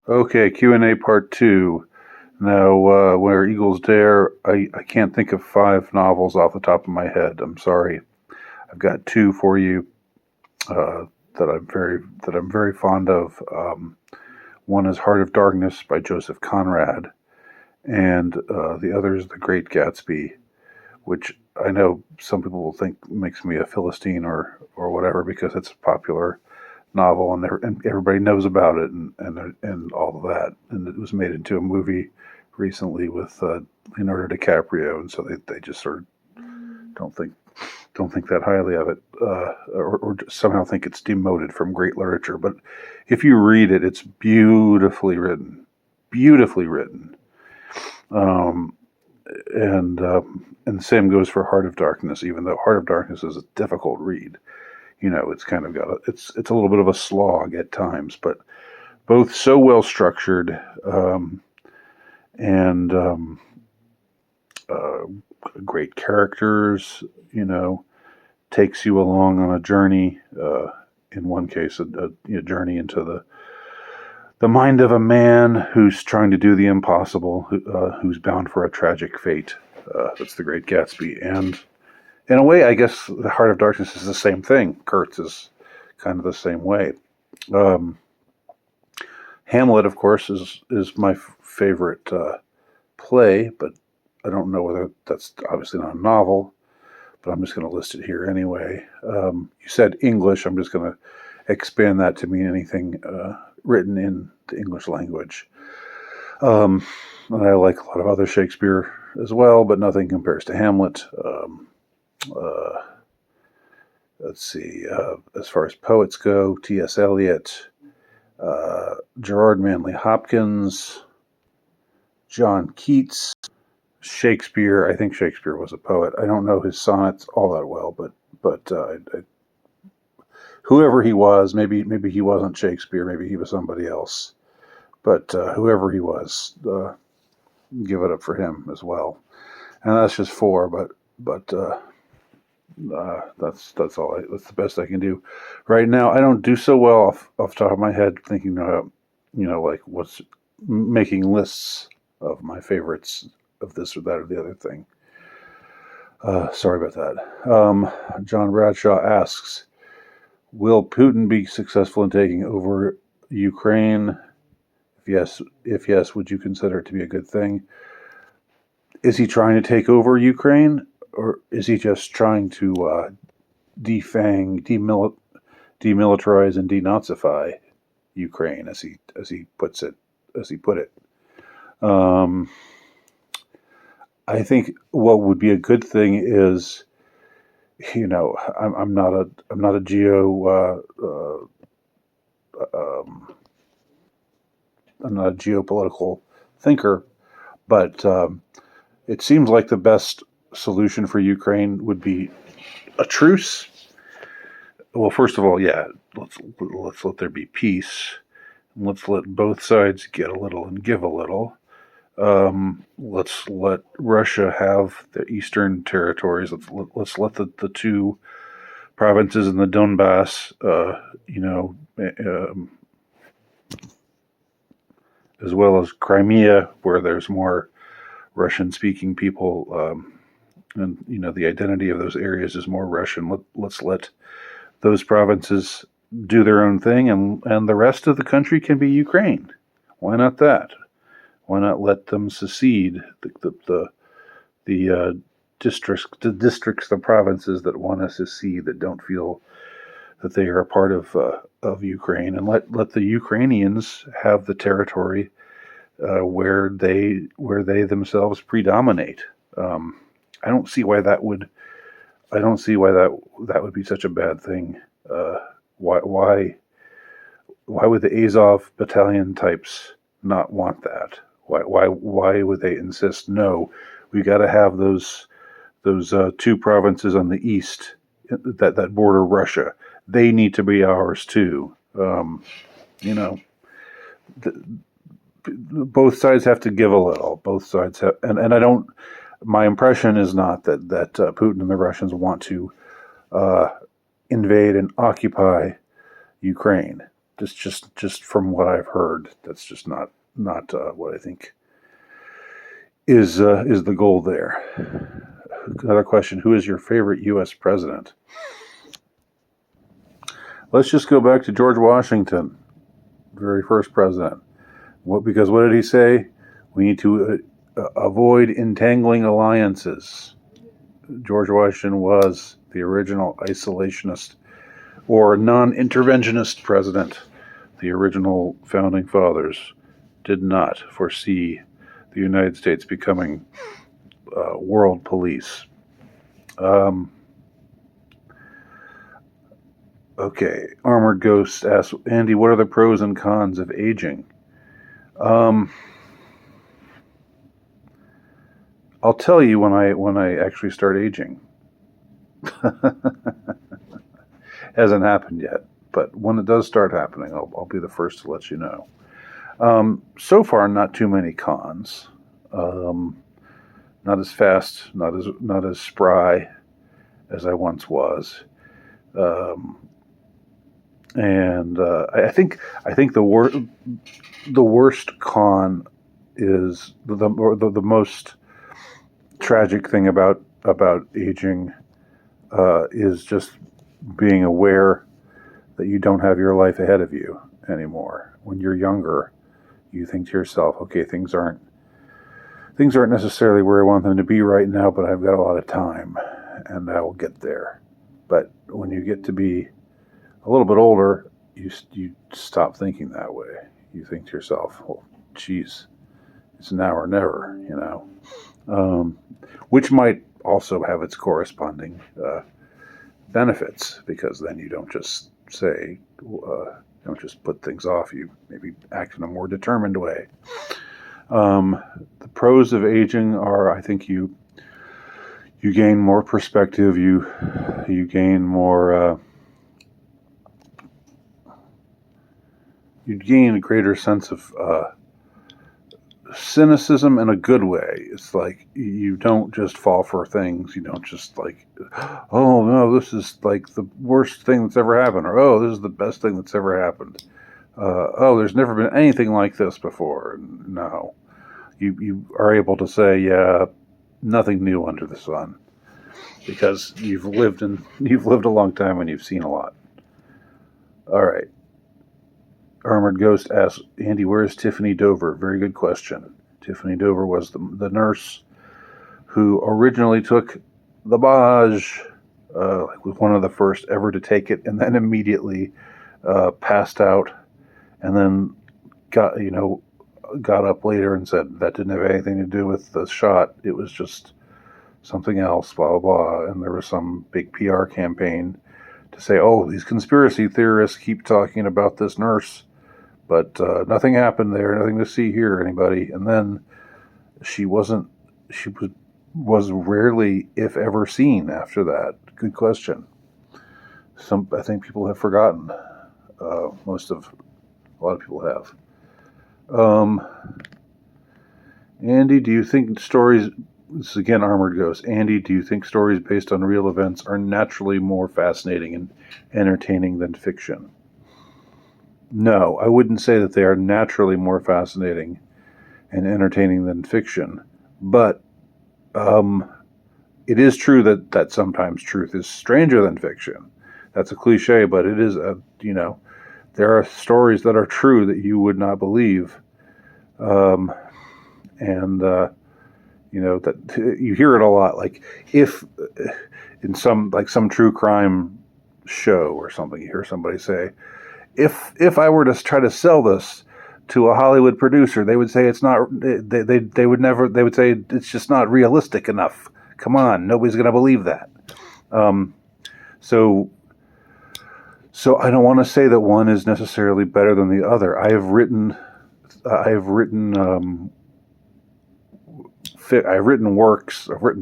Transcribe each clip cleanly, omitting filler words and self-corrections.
Okay, Q&A part two. Now, where Eagles Dare, I can't think of five novels off the top of my head. I'm sorry. I've got two for you uh, that I'm very fond of. One is Heart of Darkness by Joseph Conrad, and the other is The Great Gatsby, which I know some people will think makes me a Philistine or whatever because it's a popular novel and everybody knows about it and all of that. And it was made into a movie recently with Leonardo DiCaprio, and so they just sort of don't think don't think that highly of it, or somehow think it's demoted from great literature. But if you read it, it's beautifully written. Um, and the same goes for Heart of Darkness. Even though Heart of Darkness is a difficult read, it's kind of it's a little bit of a slog at times, but both so well structured, and uh, great characters. You know, takes you along on a journey. In one case, a journey into the mind of a man who's trying to do the impossible, who's bound for a tragic fate. That's the Great Gatsby, and in a way, I guess the Heart of Darkness is the same thing. Kurtz is kind of the same way. Um, Hamlet, of course, is my favorite play, but I don't know whether that's obviously not a novel. But I'm just going to list it here anyway. You said English. I'm just going to expand that to mean anything written in the English language. And I like a lot of other Shakespeare as well, but nothing compares to Hamlet. Uh, let's see. As far as poets go, T.S. Eliot, Gerard Manley Hopkins, John Keats, Shakespeare. I think Shakespeare was a poet. I don't know his sonnets all that well, but whoever he was, maybe he wasn't Shakespeare, maybe he was somebody else. But whoever he was, give it up for him as well. And that's just four, but that's all. That's the best I can do right now. I don't do so well off the top of my head thinking about like what's making lists of my favorites of this or that or the other thing. Sorry about that. John Bradshaw asks, will Putin be successful in taking over Ukraine? If yes, would you consider it to be a good thing? Is he trying to take over Ukraine, or is he just trying to defang, demilitarize, and denazify Ukraine, as he puts it, as he put it? Um, I think what would be a good thing is, I'm not a um, I'm not a geopolitical thinker, but it seems like the best solution for Ukraine would be a truce. Well, first of all, yeah, let's let there be peace. Let's let both sides get a little and give a little. Let's let Russia have the eastern territories. Let's let the two provinces in the Donbass, as well as Crimea, where there's more Russian-speaking people, and the identity of those areas is more Russian. Let's let those provinces do their own thing, and the rest of the country can be Ukraine. Why not that? Why not let them secede? The districts, the provinces that want to secede, that don't feel that they are a part of Ukraine, and let the Ukrainians have the territory where they themselves predominate. Um, I don't see why that would I don't see why that would be such a bad thing. Uh, why would the Azov battalion types not want that? Why would they insist? No, we got to have those two provinces on the east that border Russia. They need to be ours too. You know, the, both sides have to give a little. Both sides have, and I don't. My impression is not that Putin and the Russians want to uh, invade and occupy Ukraine. It's just from what I've heard. That's just not what I think is the goal there. Another question: who is your favorite U.S. president? Let's just go back to George Washington, very first president. Because what did he say? We need to avoid entangling alliances. George Washington was the original isolationist or non-interventionist president. The original founding fathers did not foresee the United States becoming world police. Okay, Armored Ghost asks, Andy, what are the pros and cons of aging? I'll tell you when I actually start aging. Hasn't happened yet, but when it does start happening, I'll be the first to let you know. So far, not too many cons. Not as fast, not as spry as I once was. And I think the worst con is the most tragic thing about aging is just being aware that you don't have your life ahead of you anymore. When you're younger, you think to yourself, okay, things aren't necessarily where I want them to be right now, but I've got a lot of time and I will get there. But when you get to be a little bit older, you stop thinking that way. You think to yourself, well, geez, it's now or never, which might also have its corresponding benefits, because then you don't just don't just put things off. You maybe act in a more determined way. The pros of aging are, I think you gain more perspective. You gain more. You gain a greater sense of cynicism in a good way. It's like you don't just fall for things. You don't just like, oh no, this is like the worst thing that's ever happened, or oh, this is the best thing that's ever happened. Oh, there's never been anything like this before. No, you are able to say, yeah, nothing new under the sun, because you've lived a long time and you've seen a lot. All right. Armored Ghost asks, Andy, where is Tiffany Dover? Very good question. Tiffany Dover was the nurse who originally took the Baj, was one of the first ever to take it, and then immediately passed out, and then got up later and said that didn't have anything to do with the shot. It was just something else, blah, blah, blah. And there was some big PR campaign to say, oh, these conspiracy theorists keep talking about this nurse, but nothing happened there, nothing to see here, anybody. And then she was rarely, if ever, seen after that. Good question. I think people have forgotten. A lot of people have. Andy, do you think stories, this is again Armored Ghost, Andy, do you think stories based on real events are naturally more fascinating and entertaining than fiction? No, I wouldn't say that they are naturally more fascinating and entertaining than fiction, but it is true that sometimes truth is stranger than fiction. That's a cliche, but it is there are stories that are true that you would not believe, that you hear it a lot. Like if in some true crime show or something, you hear somebody say, if I were to try to sell this to a Hollywood producer, they would say it's not. They would say it's just not realistic enough. Come on, nobody's going to believe that. So I don't want to say that one is necessarily better than the other. I've written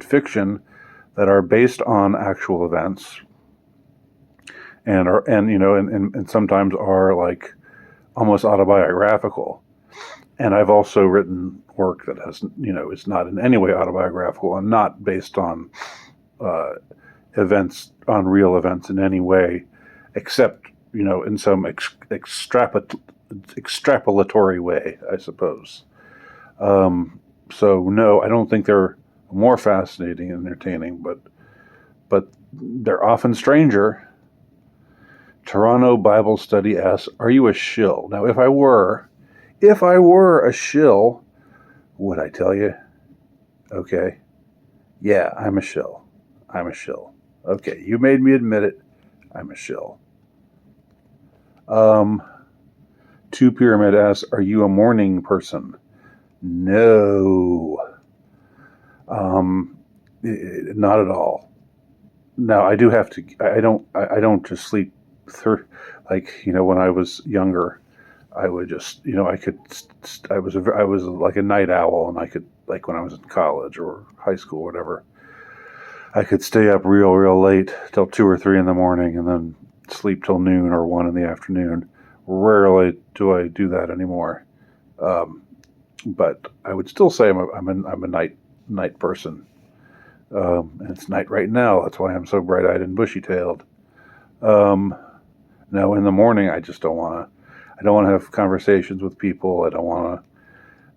fiction that are based on actual events, and sometimes are like almost autobiographical. And I've also written work that has, it's not in any way autobiographical and not based on real events in any way, except in some extrapolatory way, I suppose. So no, I don't think they're more fascinating and entertaining, but they're often stranger. Toronto Bible Study asks, "Are you a shill?" Now, if I were a shill, would I tell you? Okay, yeah, I'm a shill. I'm a shill. Okay, you made me admit it. I'm a shill. Two Pyramid asks, "Are you a morning person?" No, not at all. Now I do have to. I don't. I don't just sleep through. Like when I was younger, I would just. I could. I was like a night owl, and I could like when I was in college or high school, or whatever. I could stay up real late till 2 or 3 in the morning, and then sleep till noon or 1 in the afternoon. Rarely do I do that anymore. But I would still say I'm a night person. And it's night right now. That's why I'm so bright-eyed and bushy-tailed. Now in the morning, I just don't want to. I don't want to have conversations with people. I don't want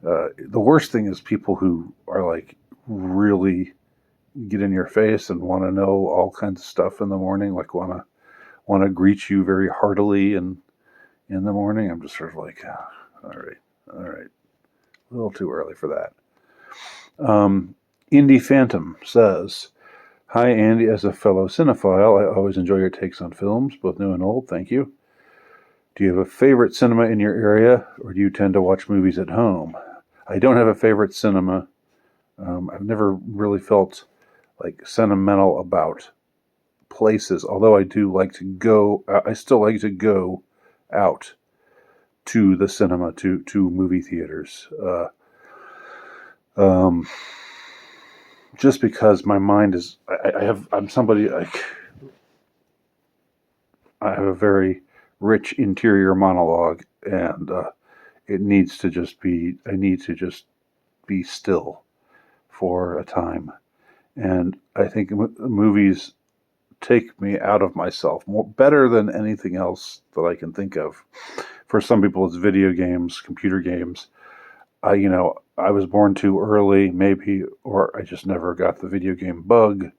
to. The worst thing is people who are like really get in your face and want to know all kinds of stuff in the morning. Like want to greet you very heartily and in the morning. I'm just sort of like, all right, a little too early for that. Indie Phantom says, "Hi, Andy. As a fellow cinephile, I always enjoy your takes on films, both new and old. Thank you. Do you have a favorite cinema in your area, or do you tend to watch movies at home?" I don't have a favorite cinema. I've never really felt like sentimental about places, although I do like to go. I still like to go out to the cinema, to movie theaters. Just because my mind is, I'm somebody like, I have a very rich interior monologue, and it needs to just be, I need to just be still for a time. And I think movies take me out of myself better than anything else that I can think of. For some people, it's video games, computer games. I was born too early, maybe, or I just never got the video game bug.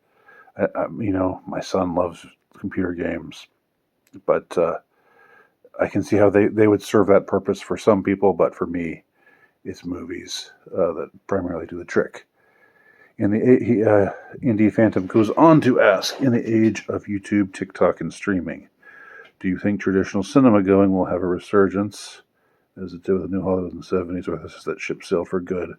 My son loves computer games, but I can see how they would serve that purpose for some people, but for me, it's movies that primarily do the trick. Indie Phantom goes on to ask, in the age of YouTube, TikTok, and streaming, do you think traditional cinema going will have a resurgence, as it did with the New Hollywood in the 70s, or this is that ship sailed for good?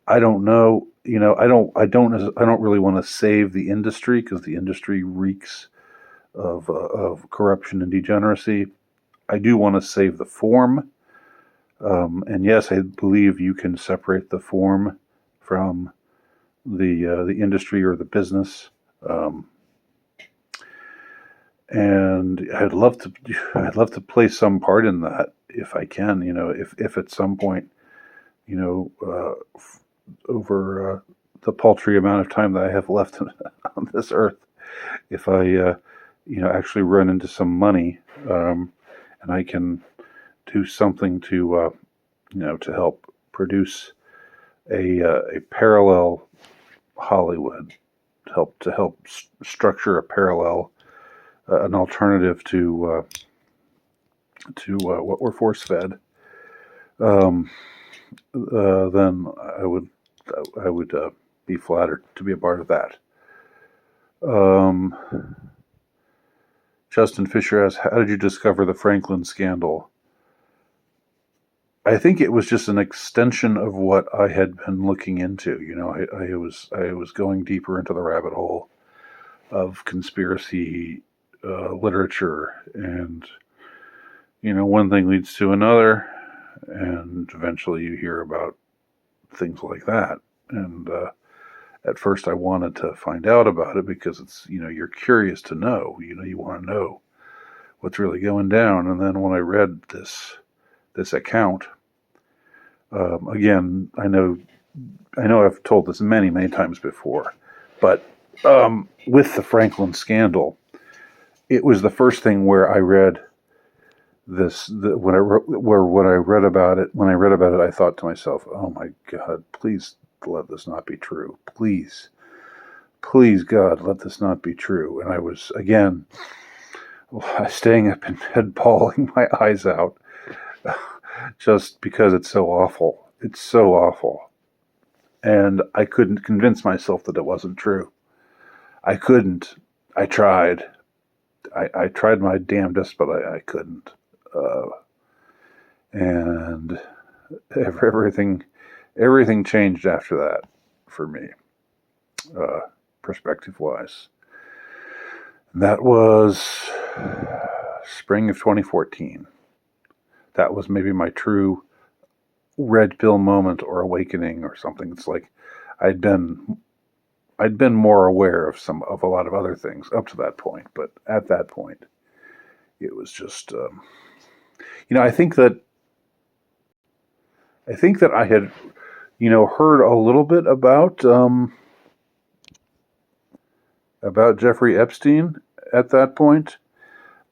I don't know. I don't really want to save the industry, because the industry reeks of corruption and degeneracy. I do want to save the form. And yes, I believe you can separate the form from the industry or the business. And I'd love to play some part in that if I can. If at some point, over the paltry amount of time that I have left on this earth, if I actually run into some money, and I can do something to to help produce a parallel Hollywood, to help structure a parallel, an alternative to what we're force fed, then I would be flattered to be a part of that. Justin Fisher asks, "How did you discover the Franklin scandal?" I think it was just an extension of what I had been looking into. I was going deeper into the rabbit hole of conspiracy literature, and one thing leads to another, and eventually you hear about things like that. And at first, I wanted to find out about it because it's you're curious to know. You want to know what's really going down. And then when I read this account, again, I know I've told this many times before, but with the Franklin scandal, it was the first thing where I read when I read about it, I thought to myself, "Oh my God, please let this not be true. Please, God, let this not be true." And I was again staying up in bed, bawling my eyes out, just because it's so awful. It's so awful, and I couldn't convince myself that it wasn't true. I couldn't. I tried. I tried my damnedest, but I couldn't. Uh, and everything changed after that for me, uh, perspective wise. And that was spring of 2014. That was maybe my true red pill moment or awakening or something. It's like I'd been more aware of a lot of other things up to that point, but at that point, it was just I think that I had heard a little bit about Jeffrey Epstein at that point.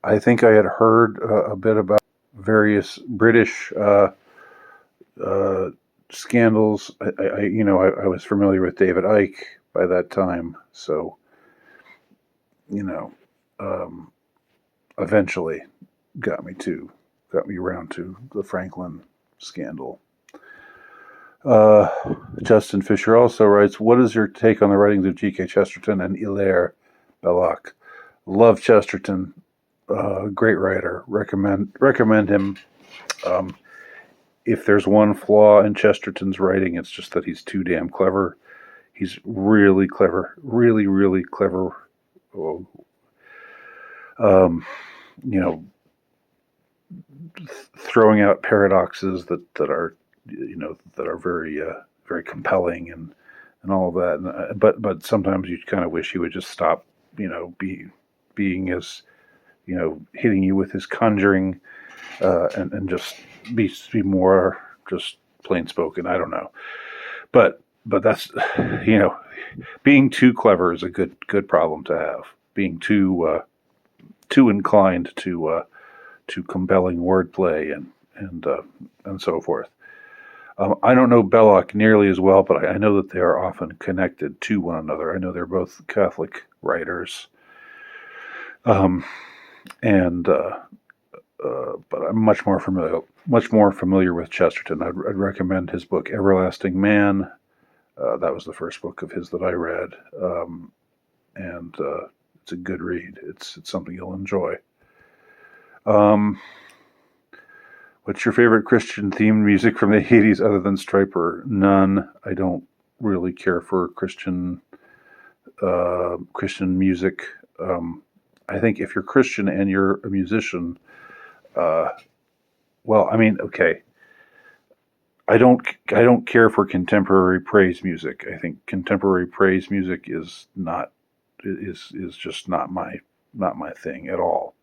I think I had heard a bit about various British scandals. I was familiar with David Icke by that time, so eventually got me around to the Franklin scandal. Justin Fisher also writes, "What is your take on the writings of G.K. Chesterton and Hilaire Belloc?" Love Chesterton, great writer. Recommend him. If there's one flaw in Chesterton's writing, it's just that he's too damn clever. He's really clever, really, really clever. Throwing out paradoxes that are very very compelling and all of that. But sometimes you kind of wish he would just stop, being as hitting you with his conjuring, and just be more just plain spoken. I don't know, but that's being too clever is a good problem to have. Being too inclined to compelling wordplay and so forth. I don't know Belloc nearly as well, but I know that they are often connected to one another. I know they're both Catholic writers, and but I'm much more familiar with Chesterton. I'd recommend his book Everlasting Man. That was the first book of his that I read, and it's a good read. It's something you'll enjoy. What's your favorite Christian themed music from the 80s other than Stryper? None. I don't really care for Christian music. I think if you're Christian and you're a musician, okay. I don't care for contemporary praise music. I think contemporary praise music is just not my thing at all.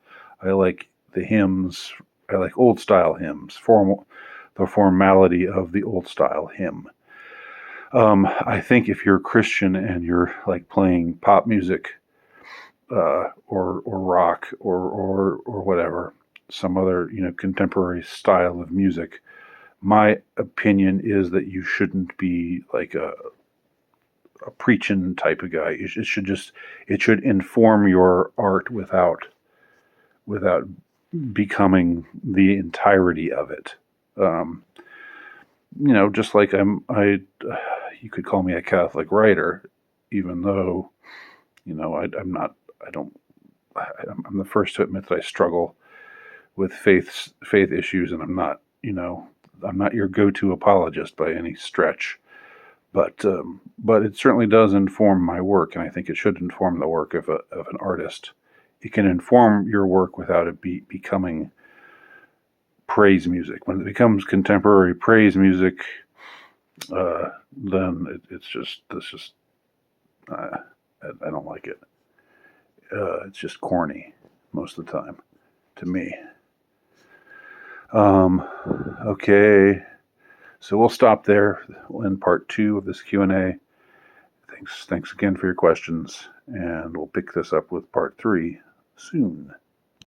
I like the hymns. I like old style hymns, the formality of the old style hymn. I think if you're a Christian and you're like playing pop music, or rock or whatever, some other contemporary style of music, my opinion is that you shouldn't be like a preaching type of guy. It should inform your art without becoming the entirety of it. Just like you could call me a Catholic writer, even though, I'm not. I'm the first to admit that I struggle with faith issues, and I'm not your go-to apologist by any stretch. But it certainly does inform my work, and I think it should inform the work of an artist. It can inform your work without it becoming praise music. When it becomes contemporary praise music, then it's just I don't like it. It's just corny most of the time to me. Okay, so we'll stop there in part 2 of this Q&A. Thanks again for your questions, and we'll pick this up with part 3 soon.